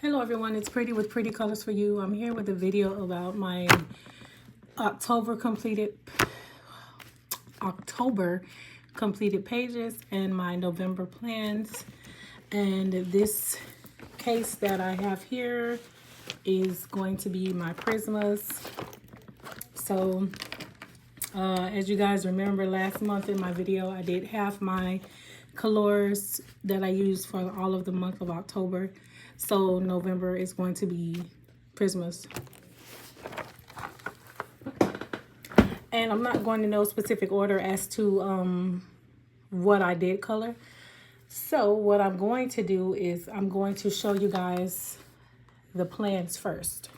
Hello everyone, it's Pretty with Pretty Colors for You. I'm here with a video about my October completed pages and my November plans. And this case that I have here is going to be my Prismas. So as you guys remember, last month in my video I did have my colors that I used for all of the month of October. So November is going to be Prismas. And I'm not going in no specific order as to what I did color. So what I'm going to do is I'm going to show you guys the plans first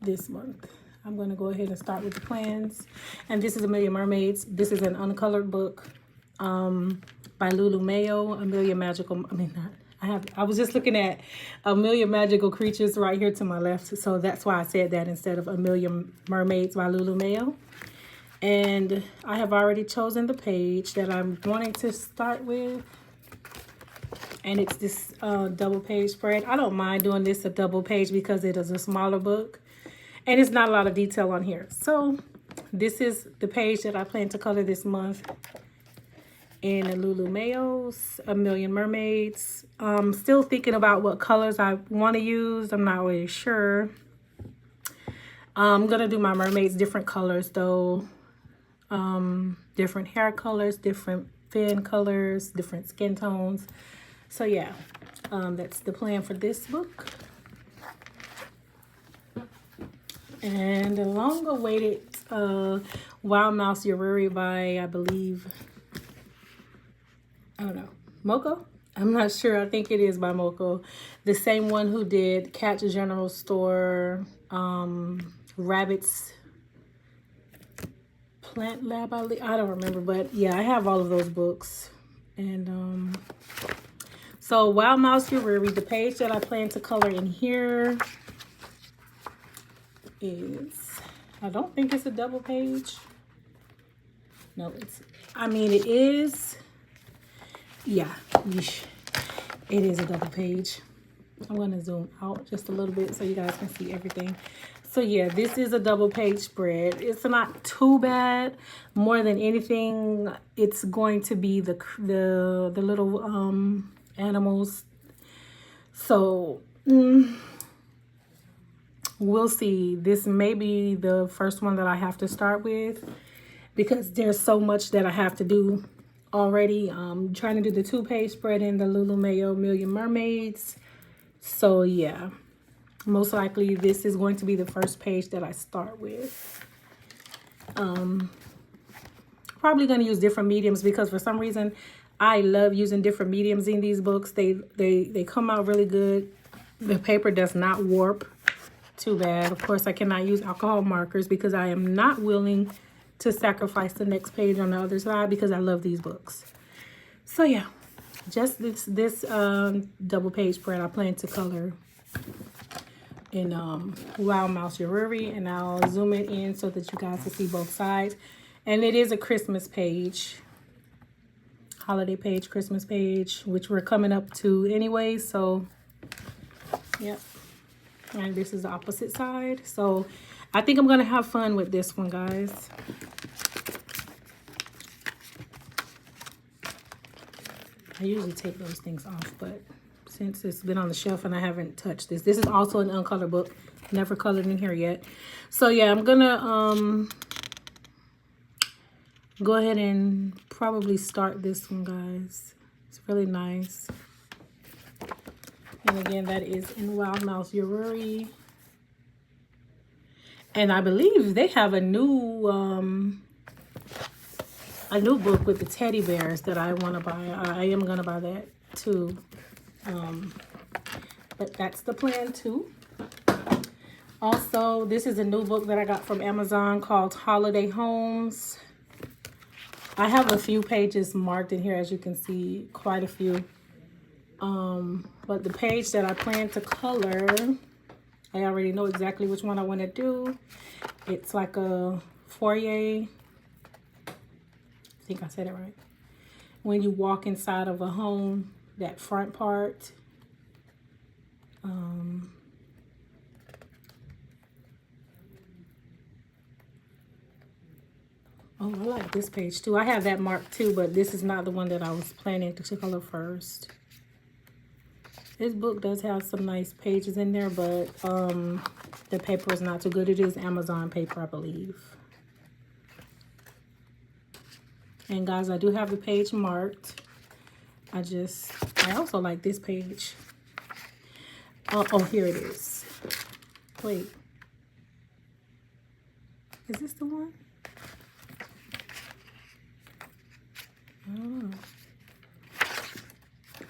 this month. I'm going to go ahead and start with the plans. And this is Amelia Mermaids. This is an uncolored book by Lulu Mayo. Amelia Magical, I was just looking at Amelia Magical Creatures right here to my left. So that's why I said that instead of Amelia Mermaids by Lulu Mayo. And I have already chosen the page that I'm wanting to start with. And it's this double page spread. I don't mind doing this a double page because it is a smaller book. And it's not a lot of detail on here. So this is the page that I plan to color this month in Lulu Mayo's A Million Mermaids. Still thinking about what colors I want to use. I'm not really sure. I'm going to do my mermaids different colors though. Different hair colors, different fin colors, different skin tones. So yeah, that's the plan for this book. And the long-awaited Wild Mouse Ururi by, I believe, I don't know, Moko? I'm not sure. I think it is by Moko. The same one who did Catch General Store, Rabbit's Plant Lab, I don't remember. But yeah, I have all of those books. And so Wild Mouse Ururi, the page that I plan to color in here is, I don't think it's a double page. No, it is. Yeah, it is a double page. I'm going to zoom out just a little bit so you guys can see everything. So yeah, this is a double page spread. It's not too bad. More than anything, it's going to be the little animals. So we'll see. This may be the first one that I have to start with because there's so much that I have to do already. Trying to do the 2-page spread in the Lulu Mayo Million Mermaids. So yeah, most likely this is going to be the first page that I start with. Probably going to use different mediums because for some reason I love using different mediums in these books. They come out really good. The paper does not warp too bad. Of course, I cannot use alcohol markers because I am not willing to sacrifice the next page on the other side because I love these books. So yeah, just this double page spread I plan to color in Wild Mouse Ururi, and I'll zoom it in so that you guys can see both sides. And it is a Christmas page, holiday page, Christmas page, which we're coming up to anyway. So yep. And this is the opposite side. So I think I'm going to have fun with this one, guys. I usually take those things off, but since it's been on the shelf and I haven't touched this. This is also an uncolored book. Never colored in here yet. So yeah, I'm going to go ahead and probably start this one, guys. It's really nice. And again, that is in Wild Mouse Ururi. And I believe they have a new book with the teddy bears that I want to buy. I am going to buy that too. But that's the plan too. Also, this is a new book that I got from Amazon called Holiday Homes. I have a few pages marked in here, as you can see, quite a few. But the page that I plan to color, I already know exactly which one I want to do. It's like a foyer. I think I said it right. When you walk inside of a home, that front part. Oh, I like this page too. I have that marked too, but this is not the one that I was planning to color first. This book does have some nice pages in there, but the paper is not too good. It is Amazon paper, I believe. And guys, I do have the page marked. I also like this page. Oh, here it is. Wait. Is this the one? Oh.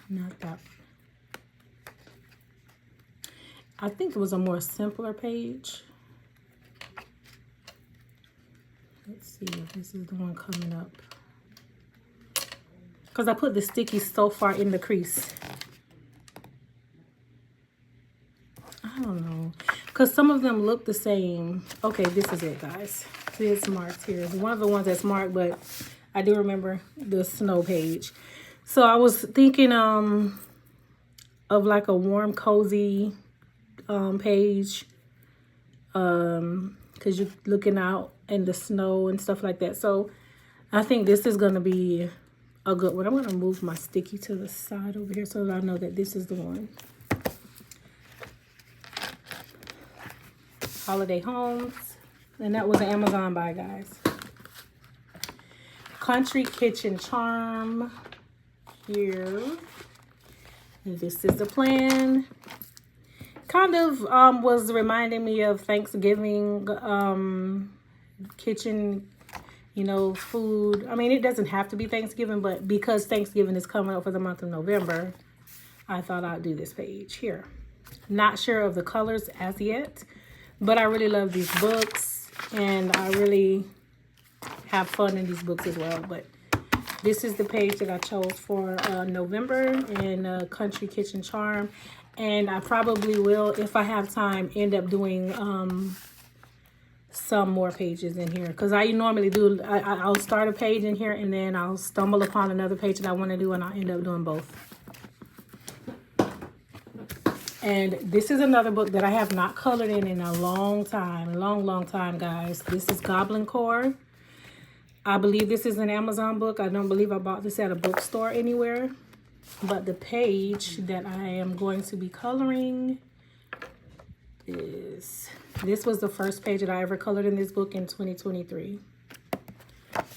Not that. I think it was a more simpler page. Let's see if this is the one coming up. Because I put the sticky so far in the crease. I don't know. Because some of them look the same. Okay, this is it, guys. It's marked here. It's one of the ones that's marked, but I do remember the snow page. So I was thinking of like a warm, cozy page. Because you're looking out in the snow and stuff like that. So I think this is going to be a good one. I'm going to move my sticky to the side over here so that I know that this is the one. Holiday Homes. And that was an Amazon buy, guys. Country Kitchen Charm. Here. This is the plan. Kind of was reminding me of Thanksgiving kitchen, you know, food. I mean, it doesn't have to be Thanksgiving, but because Thanksgiving is coming up for the month of November, I thought I'd do this page here. Not sure of the colors as yet, but I really love these books, and I really have fun in these books as well. But this is the page that I chose for November in Country Kitchen Charm. And I probably will, if I have time, end up doing some more pages in here. Because I normally do, I'll start a page in here and then I'll stumble upon another page that I want to do and I'll end up doing both. And this is another book that I have not colored in a long time. Long time, guys. This is Goblin Core. I believe this is an Amazon book. I don't believe I bought this at a bookstore anywhere. But the page that I am going to be coloring is... This was the first page that I ever colored in this book in 2023.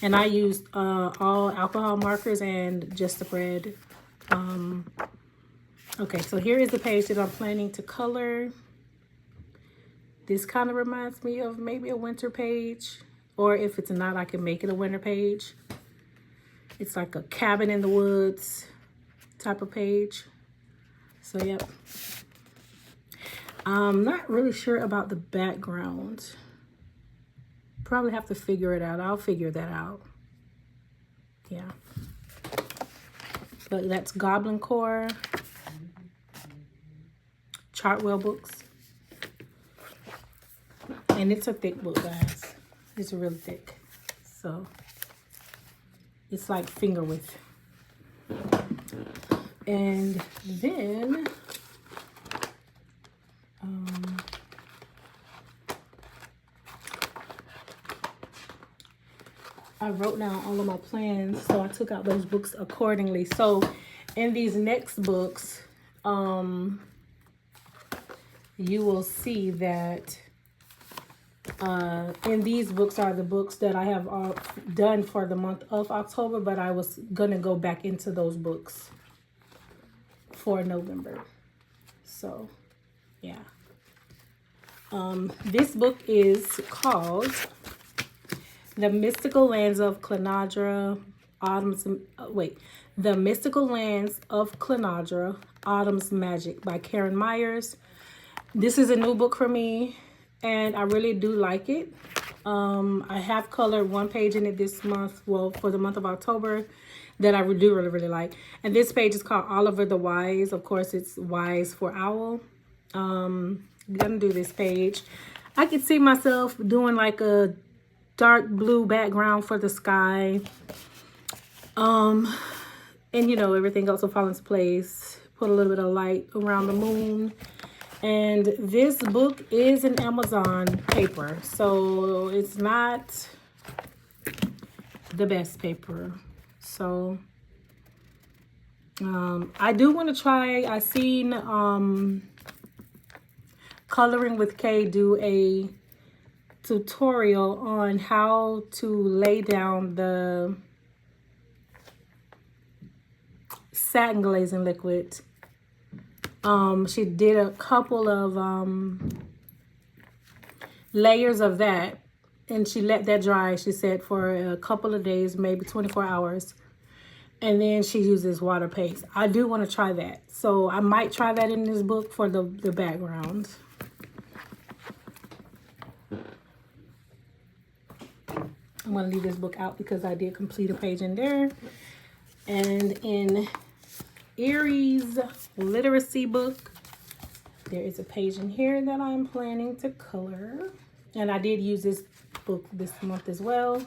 And I used all alcohol markers and just the red. Okay, so here is the page that I'm planning to color. This kind of reminds me of maybe a winter page. Or if it's not, I can make it a winter page. It's like a cabin in the woods type of page. So, yep. I'm not really sure about the background. Probably have to figure it out. I'll figure that out. Yeah. But that's Goblin Core. Chartwell Books. And it's a thick book, guys. It's really thick. So, it's like finger width. And then, I wrote down all of my plans, so I took out those books accordingly. So, in these next books, you will see that in these books are the books that I have done for the month of October, but I was going to go back into those books for November. So, yeah. This book is called The Mystical Lands of Clenadra, The Mystical Lands of Clenadra, Autumn's Magic by Karen Myers. This is a new book for me, and I really do like it. I have colored one page in it this month, well, for the month of October, that I do really like. And this page is called Oliver the Wise. Of course, it's Wise for Owl. I'm gonna do this page. I could see myself doing like a dark blue background for the sky. And you know, everything else will fall into place. Put a little bit of light around the moon. And this book is an Amazon paper, so it's not the best paper. So I do want to try. I seen Coloring with Kay do a tutorial on how to lay down the satin glazing liquid. She did a couple of layers of that, and she let that dry, she said, for a couple of days, maybe 24 hours. And then she uses water paste. I do want to try that. So I might try that in this book for the background. I'm going to leave this book out because I did complete a page in there. And in Erie's literacy book, there is a page in here that I'm planning to color. And I did use this book this month as well.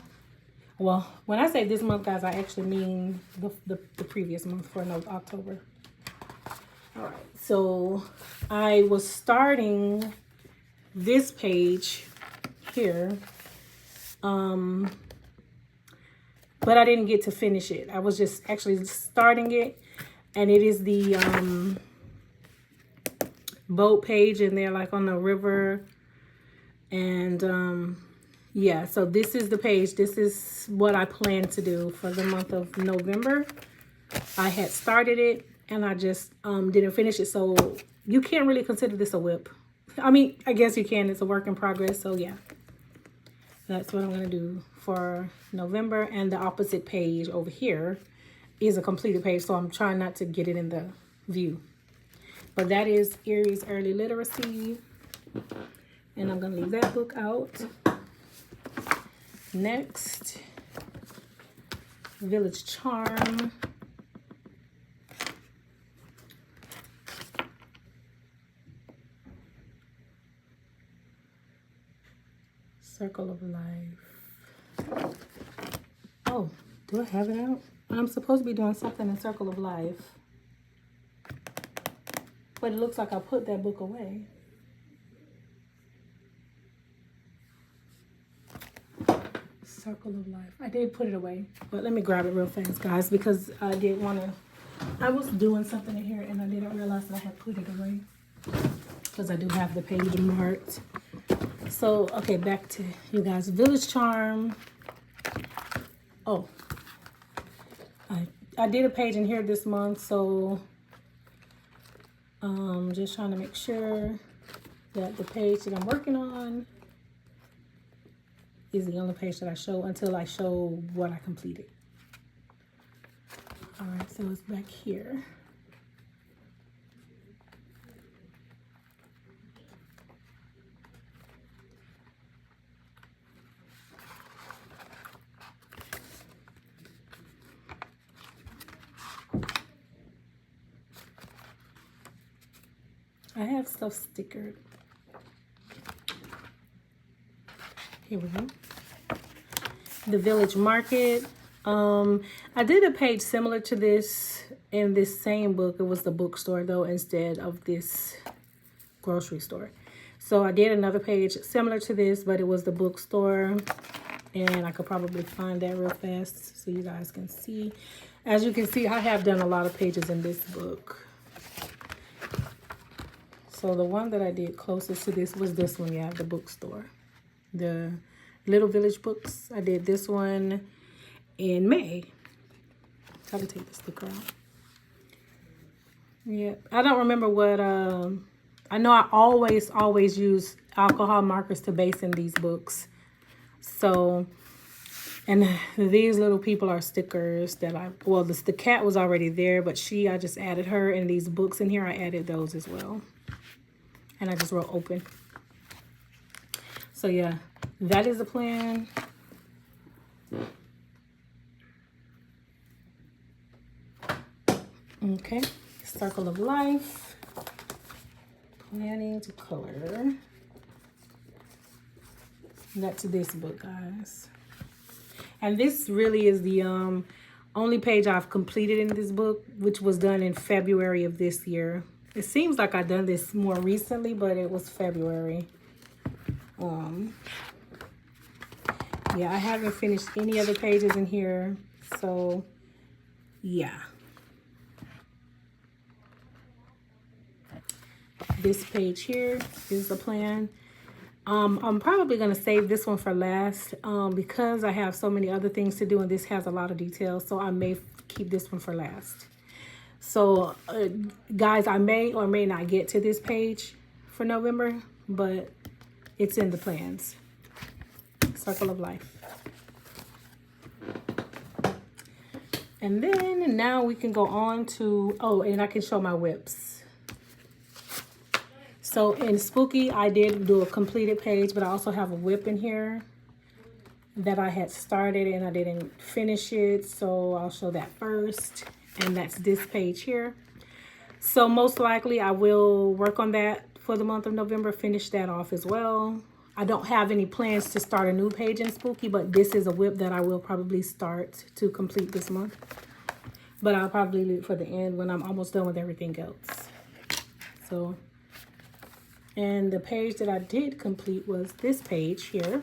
Well, when I say this month, guys, I actually mean the previous month, for October. All right, so I was starting this page here, but I didn't get to finish it. I was just actually starting it, and it is the boat page, and they're like on the river, and yeah, so this is the page. This is what I plan to do for the month of November. I had started it, and I just didn't finish it, so you can't really consider this a whip. I mean, I guess you can. It's a work in progress, so yeah. That's what I'm going to do for November. And the opposite page over here is a completed page, so I'm trying not to get it in the view. But that is Erie's Early Literacy, and I'm going to leave that book out. Next, Village Charm. Circle of Life. Oh, do I have it out? I'm supposed to be doing something in Circle of Life, but it looks like I put that book away. Circle of Life. I did put it away, but let me grab it real fast, guys, because I did want to. I was doing something in here, and I didn't realize that I had put it away, because I do have the page marked. So, okay, back to you guys. Village Charm. Oh, I did a page in here this month, so just trying to make sure that the page that I'm working on is the only page that I show until I show what I completed. All right, so it's back here. I have stuff stickered. Here we go. The Village Market. I did a page similar to this in this same book. It was the bookstore, though, instead of this grocery store. So I did another page similar to this, but it was the bookstore. And I could probably find that real fast so you guys can see. As you can see, I have done a lot of pages in this book. So the one that I did closest to this was this one, yeah, the bookstore. The Little Village Books. I did this one in May. I can take the sticker out. Yeah, I don't remember what, I know I always use alcohol markers to base in these books. So, and these little people are stickers that well, the cat was already there, but I just added her, and these books in here, I added those as well. And I just wrote open. So yeah, that is the plan. Okay, Circle of Life. Planning to color. That's this book, guys. And this really is the only page I've completed in this book, which was done in February of this year. It seems like I've done this more recently, but it was February. Yeah, I haven't finished any other pages in here. So, yeah. This page here is the plan. I'm probably going to save this one for last because I have so many other things to do and this has a lot of details. So I may keep this one for last. So, guys, I may or may not get to this page for November, but it's in the plans. Circle of Life. And then now we can go on to, oh, and I can show my whips. So in Spooky, I did do a completed page, but I also have a whip in here that I had started and I didn't finish it. So I'll show that first. And that's this page here. So most likely I will work on that for the month of November, finish that off as well. I don't have any plans to start a new page in Spooky, but this is a whip that I will probably start to complete this month. But I'll probably leave it for the end when I'm almost done with everything else. So, and the page that I did complete was this page here.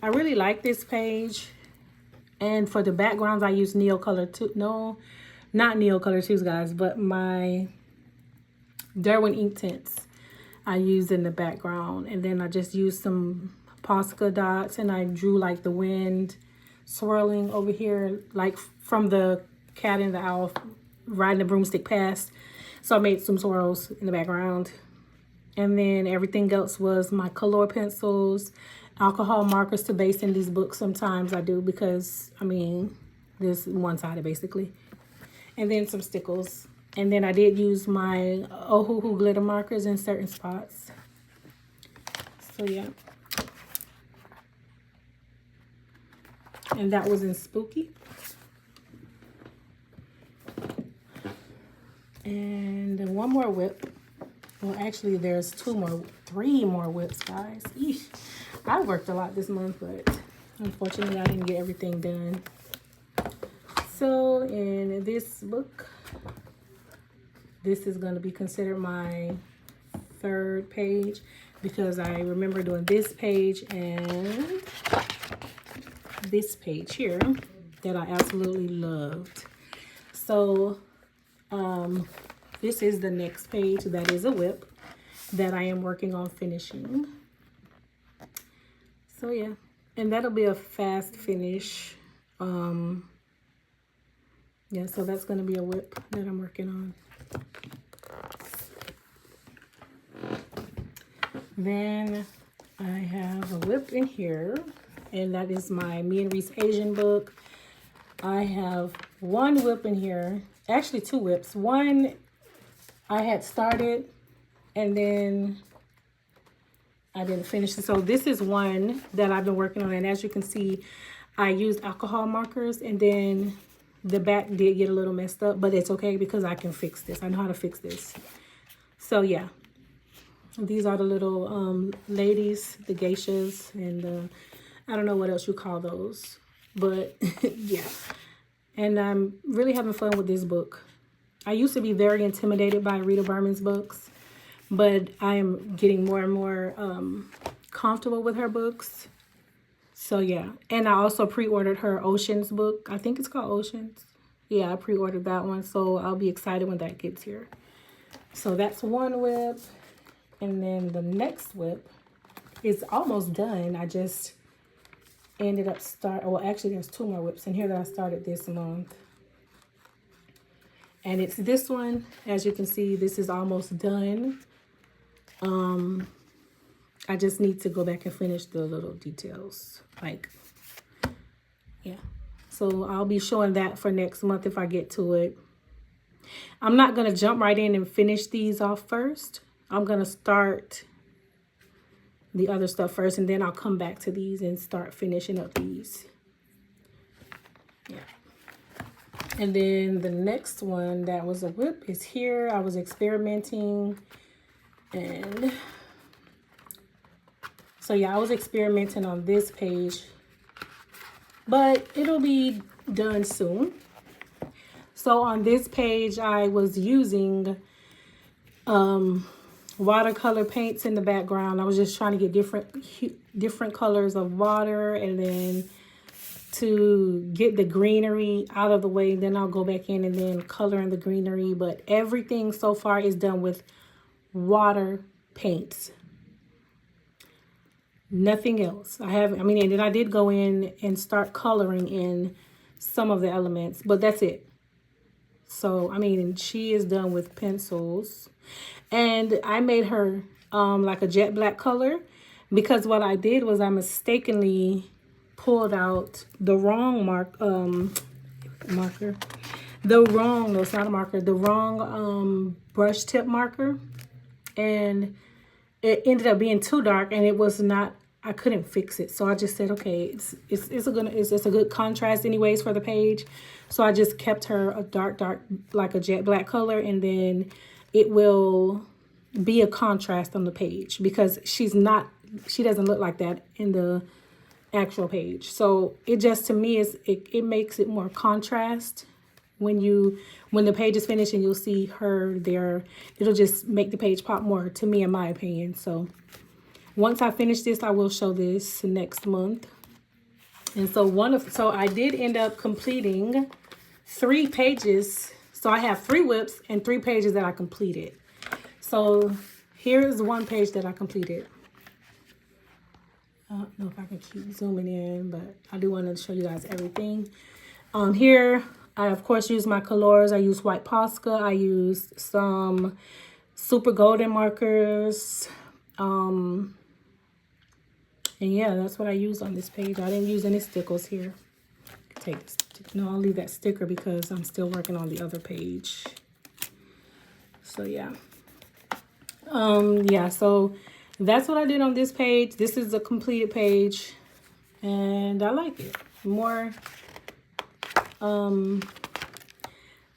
I really like this page. And for the backgrounds, I use Neocolor 2. No, not Neocolor 2s, guys, but my Derwent ink tints I used in the background. And then I just used some Posca dots and I drew like the wind swirling over here, like from the cat and the owl riding the broomstick past. So I made some swirls in the background. And then everything else was my color pencils, alcohol markers to base in these books. Sometimes I do because, I mean, this one-sided basically. And then some stickles. And then I did use my Ohuhu glitter markers in certain spots. So yeah. And that was in Spooky. And one more whip. Well, actually, there's three more whips, guys. Eesh. I worked a lot this month, but unfortunately, I didn't get everything done. So in this book, this is going to be considered my third page because I remember doing this page and this page here that I absolutely loved. So this is the next page that is a whip that I am working on finishing. So yeah, and that'll be a fast finish. Yeah, so that's going to be a whip that I'm working on. Then I have a whip in here, and that is my Me and Reese Asian book. I have one whip in here, actually two whips. One I had started and then I didn't finish it. So this is one that I've been working on, and as you can see, I used alcohol markers and then the back did get a little messed up, but it's okay because I can fix this. I know how to fix this. So yeah, these are the little ladies, the geishas, and I don't know what else you call those, but yeah. And I'm really having fun with this book. I used to be very intimidated by Rita Berman's books, but I am getting more and more comfortable with her books. So yeah, and I also pre-ordered her Oceans book. I think it's called Oceans. Yeah, I pre-ordered that one, so I'll be excited when that gets here. So that's one whip, and then the next whip is almost done. I just ended up well, actually there's two more whips in here that I started this month. And it's this one. As you can see, this is almost done. I just need to go back and finish the little details. Like, yeah. So I'll be showing that for next month if I get to it. I'm not going to jump right in and finish these off first. I'm going to start the other stuff first, and then I'll come back to these and start finishing up these. Yeah. And then the next one that was a whip is here. I was experimenting, and so yeah, I was experimenting on this page, but it'll be done soon. So on this page, I was using watercolor paints in the background. I was just trying to get different colors of water, and then to get the greenery out of the way. Then I'll go back in and then color in the greenery. But everything so far is done with water paints. Nothing else. And then I did go in and start coloring in some of the elements, but that's it. So, she is done with pencils. And I made her like a jet black color, because what I did was I mistakenly pulled out the wrong marker. No, it's not a marker. The wrong brush tip marker. And it ended up being too dark, and it was not, I couldn't fix it. So I just said, okay, it's a good contrast anyways for the page. So I just kept her a dark, like a jet black color, and then it will be a contrast on the page, because she doesn't look like that in the actual page. So it just, to me, it makes it more contrast. When the page is finished and you'll see her there, it'll just make the page pop more, to me, in my opinion. So once I finish this, I will show this next month. And so I did end up completing 3 pages. So I have 3 whips and 3 pages that I completed. So here's one page that I completed. I don't know if I can keep zooming in, but I do want to show you guys everything. Here, I, of course, use my colors. I use white Posca. I used some super golden markers. And yeah, that's what I used on this page. I didn't use any stickers here. Take this. No, I'll leave that sticker because I'm still working on the other page. So yeah. So that's what I did on this page. This is a completed page, and I like it. More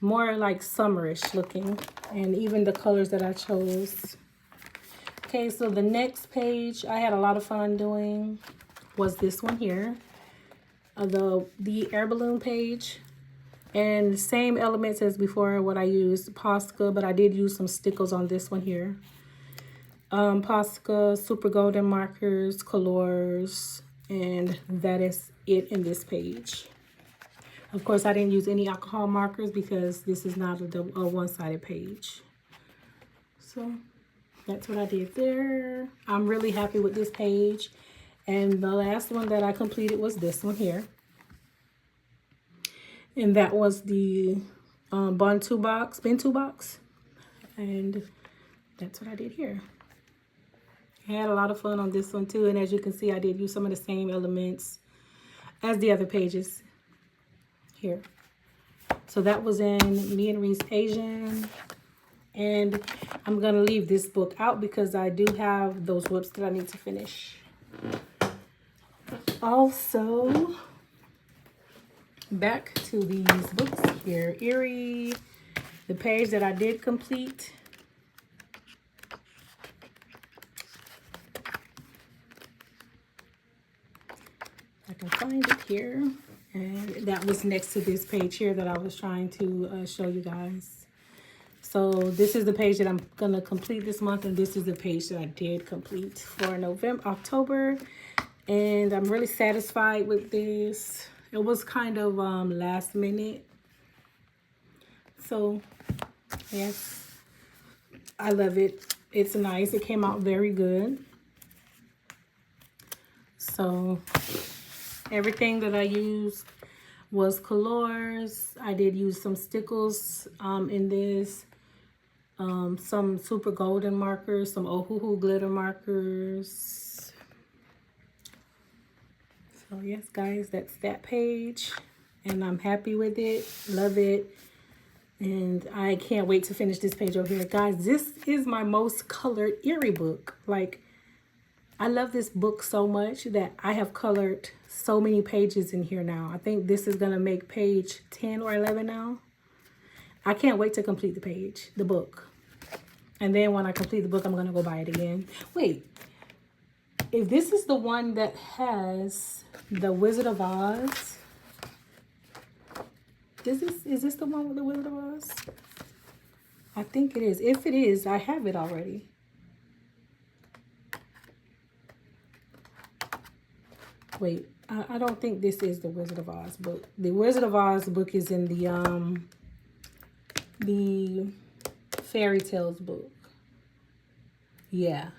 like summerish looking, and even the colors that I chose. Okay, so the next page I had a lot of fun doing was this one here, the air balloon page, and the same elements as before. What I used, Posca, but I did use some stickers on this one here. Posca, super golden markers, colors, and that is it in this page. Of course, I didn't use any alcohol markers because this is not a one-sided page. So that's what I did there. I'm really happy with this page. And the last one that I completed was this one here. And that was the Bento box. And that's what I did here. I had a lot of fun on this one too. And as you can see, I did use some of the same elements as the other pages here. So that was in Me and Reese Asian. And I'm going to leave this book out because I do have those whips that I need to finish. Also, back to these books here. Eerie, the page that I did complete. I can find it here. And that was next to this page here that I was trying to show you guys. So this is the page that I'm going to complete this month. And this is the page that I did complete for October. And I'm really satisfied with this. It was kind of last minute. So, yes, I love it. It's nice. It came out very good. So everything that I used was colors. I did use some stickers in this. Some super golden markers, some Ohuhu glitter markers. So yes, guys, that's that page. And I'm happy with it. Love it. And I can't wait to finish this page over here. Guys, this is my most colored Eerie book. Like, I love this book so much that I have colored so many pages in here now. I think this is going to make page 10 or 11 now. I can't wait to complete the book. And then when I complete the book, I'm going to go buy it again. Wait, if this is the one that has the Wizard of Oz, Is this the one with the Wizard of Oz? I think it is. If it is, I have it already. Wait, I don't think this is the Wizard of Oz book. The Wizard of Oz book is in the Fairy Tales book. Yeah.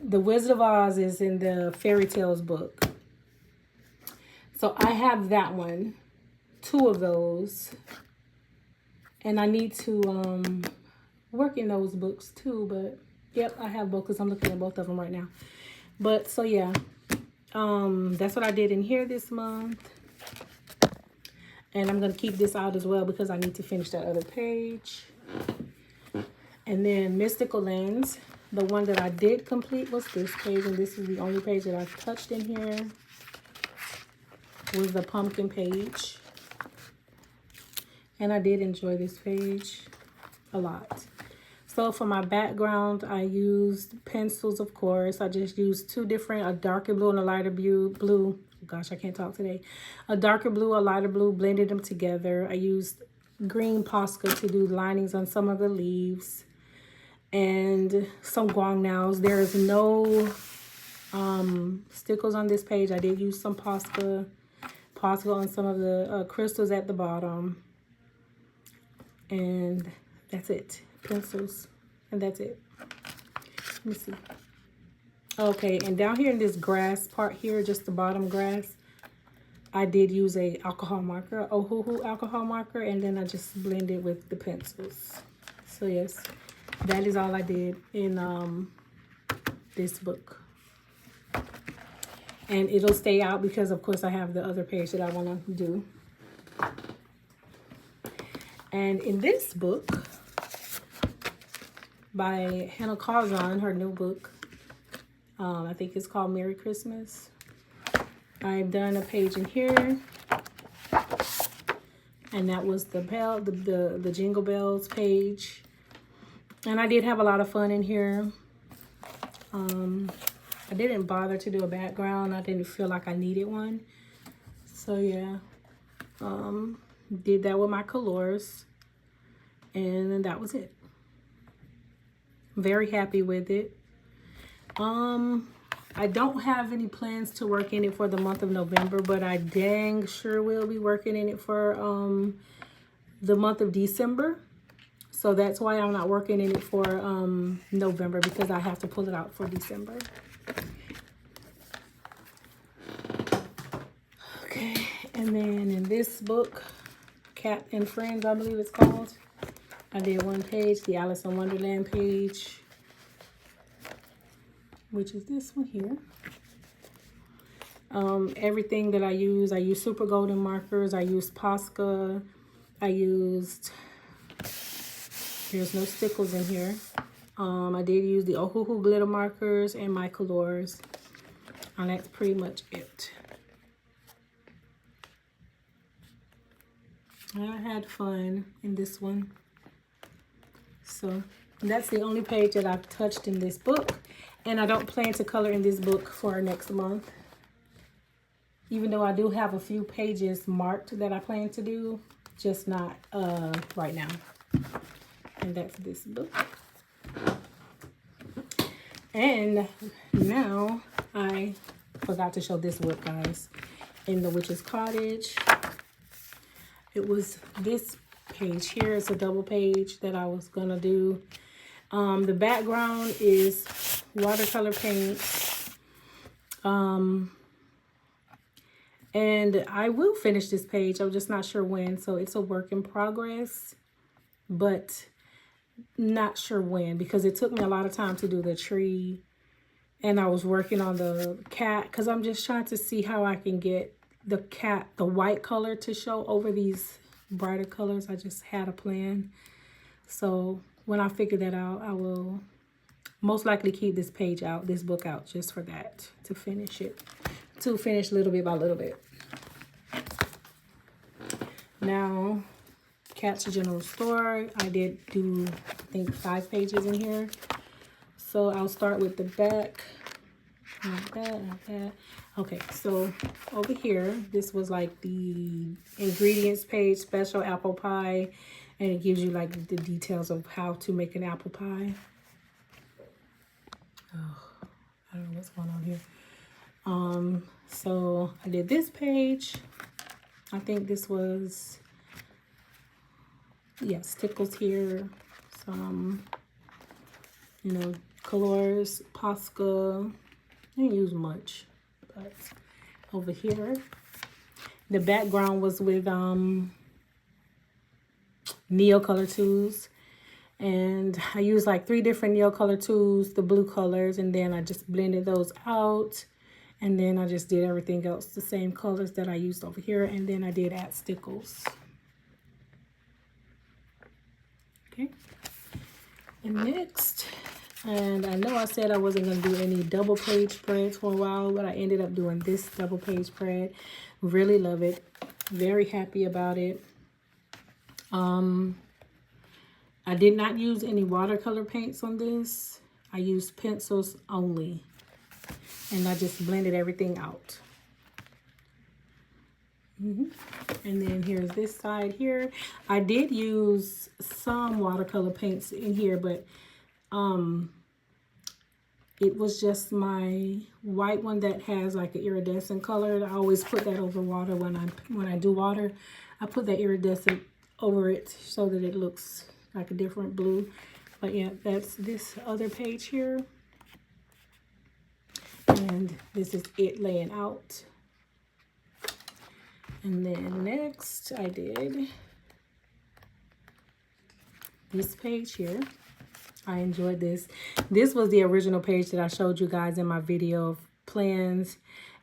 The Wizard of Oz is in the Fairy Tales book. So I have that one. 2 of those. And I need to work in those books too. But, yep, I have both because I'm looking at both of them right now. But, so yeah. That's what I did in here this month. And I'm going to keep this out as well because I need to finish that other page. And then Mystical Lands. The one that I did complete was this page. And this is the only page that I've touched in here. Was the pumpkin page. And I did enjoy this page a lot. So for my background, I used pencils, of course. I just used 2 different, a darker blue and a lighter blue. Gosh, I can't talk today. A darker blue, a lighter blue, blended them together. I used green Posca to do linings on some of the leaves. And some guangnao. There is no stickles on this page. I did use some Posca on some of the crystals at the bottom. And that's it. Pencils. And that's it. Let me see. Okay, and down here in this grass part here, just the bottom grass, I did use a alcohol marker, Ohuhu alcohol marker, and then I just blended with the pencils. So yes, that is all I did in this book. And it'll stay out because, of course, I have the other page that I want to do. And in this book, by Hannah Carzon, her new book, I think it's called Merry Christmas. I've done a page in here. And that was the Jingle Bells page. And I did have a lot of fun in here. I didn't bother to do a background. I didn't feel like I needed one. So yeah. Did that with my colors. And that was it. Very happy with it. I don't have any plans to work in it for the month of November, but I dang sure will be working in it for the month of December. So that's why I'm not working in it for November, because I have to pull it out for December. Okay, and then in this book, Cat and Friends, I believe it's called, I did one page, the Alice in Wonderland page, which is this one here. Everything that I use Super Golden markers, I used Posca, there's no stickles in here. I did use the Ohuhu glitter markers and my colors, and that's pretty much it. I had fun in this one. So that's the only page that I've touched in this book. And I don't plan to color in this book for next month. Even though I do have a few pages marked that I plan to do, just not right now. And that's this book. And now I forgot to show this book, guys. In the Witch's Cottage. It was this page here. It's a double page that I was gonna do. The background is watercolor paint. And I will finish this page. I'm just not sure when. So it's a work in progress, but not sure when, because it took me a lot of time to do the tree. And I was working on the cat, because I'm just trying to see how I can get the cat, the white color, to show over these brighter colors. I just had a plan. So when I figure that out, I will most likely keep this page out, this book out, just for that, to finish it, to finish little bit by little bit. Now, Cat's General Store, I did do, I think, 5 pages in here. So I'll start with the back. Like that, like that. Okay, so over here, this was like the ingredients page, special apple pie, and it gives you like the details of how to make an apple pie. Oh, I don't know what's going on here. So I did this page. I think this was, yeah, stickles here, some, you know, colors, Posca. I didn't use much, but over here, the background was with Neocolor tools, and I used like 3 different Neocolor tools, the blue colors, and then I just blended those out, and then I just did everything else the same colors that I used over here, and then I did add stickles. Okay, and next, and I know I said I wasn't going to do any double page spreads for a while, but I ended up doing this double page spread. Really love it. Very happy about it. I did not use any watercolor paints on this. I used pencils only. And I just blended everything out. And then here's this side here. I did use some watercolor paints in here, but it was just my white one that has like an iridescent color. I always put that over water when I do water. I put that iridescent over it so that it looks like a different blue. But yeah, that's this other page here. And this is it laying out. And then next I did this page here. I enjoyed this. This was the original page that I showed you guys in my video of plans,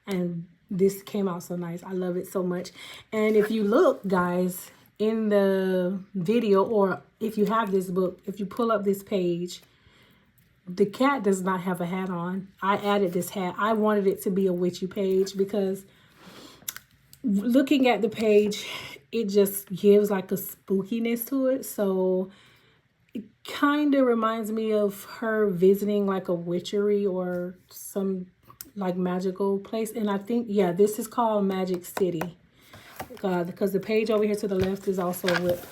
and this came out so nice. I love it so much. And if you look, guys, in the video, or if you have this book, if you pull up this page, the cat does not have a hat on. I added this hat. I wanted it to be a witchy page because looking at the page, it just gives like a spookiness to it. So it kind of reminds me of her visiting like a witchery or some like magical place. And I think, yeah, this is called Magic City. Because the page over here to the left is also a whip.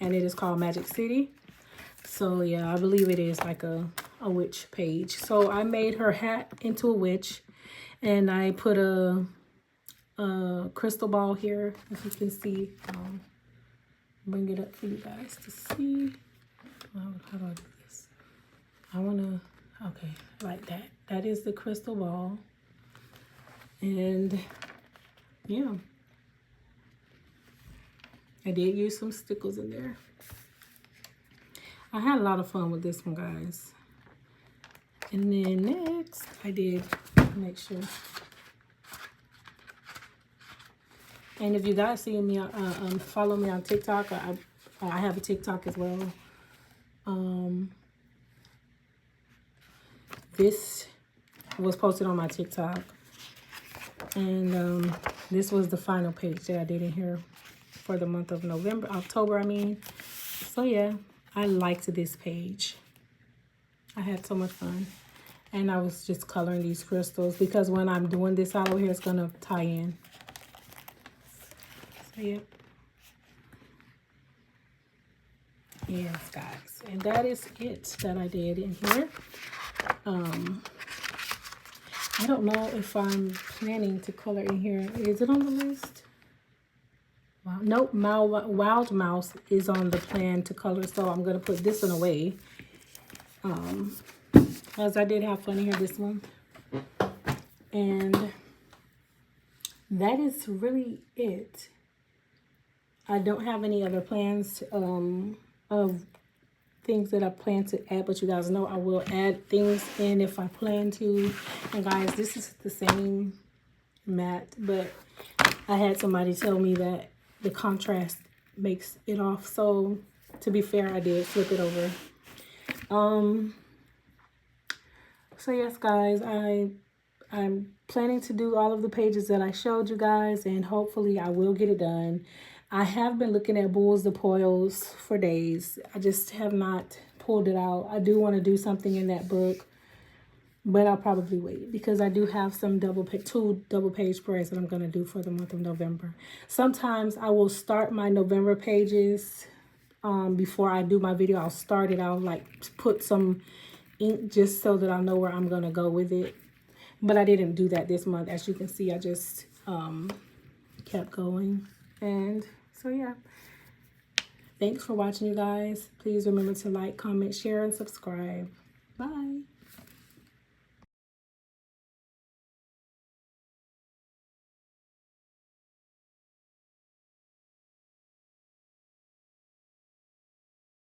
And it is called Magic City. So yeah, I believe it is like a witch page. So I made her hat into a witch. And I put a crystal ball here, as you can see. Bring it up for you guys to see. How do I do this? I want to, okay, like that. That is the crystal ball. And yeah, I did use some stickles in there. I had a lot of fun with this one, guys. And then next, I did make sure. And if you guys see me, follow me on TikTok. I have a TikTok as well. This was posted on my TikTok. And this was the final page that I did in here for the month of October, I mean. So yeah, I liked this page. I had so much fun. And I was just coloring these crystals because when I'm doing this out over here, it's going to tie in. So yeah. Yes, guys. And that is it that I did in here. I don't know if I'm planning to color in here. Is it on the list? Wow. Nope, Wild Mouse is on the plan to color, so I'm going to put this one away. As I did have fun in here this month. And that is really it. I don't have any other plans of things that I plan to add, but you guys know I will add things in if I plan to. And guys, this is the same matte, but I had somebody tell me that the contrast makes it off. So to be fair, I did flip it over. So yes, guys, I'm planning to do all of the pages that I showed you guys, and hopefully I will get it done. I have been looking at Bulls de Poils for days. I just have not pulled it out. I do want to do something in that book. But I'll probably wait because I do have some two double page spreads that I'm going to do for the month of November. Sometimes I will start my November pages before I do my video. I'll start it. I'll like put some ink just so that I know where I'm going to go with it. But I didn't do that this month. As you can see, I just kept going. And so, yeah. Thanks for watching, you guys. Please remember to like, comment, share, and subscribe. Bye.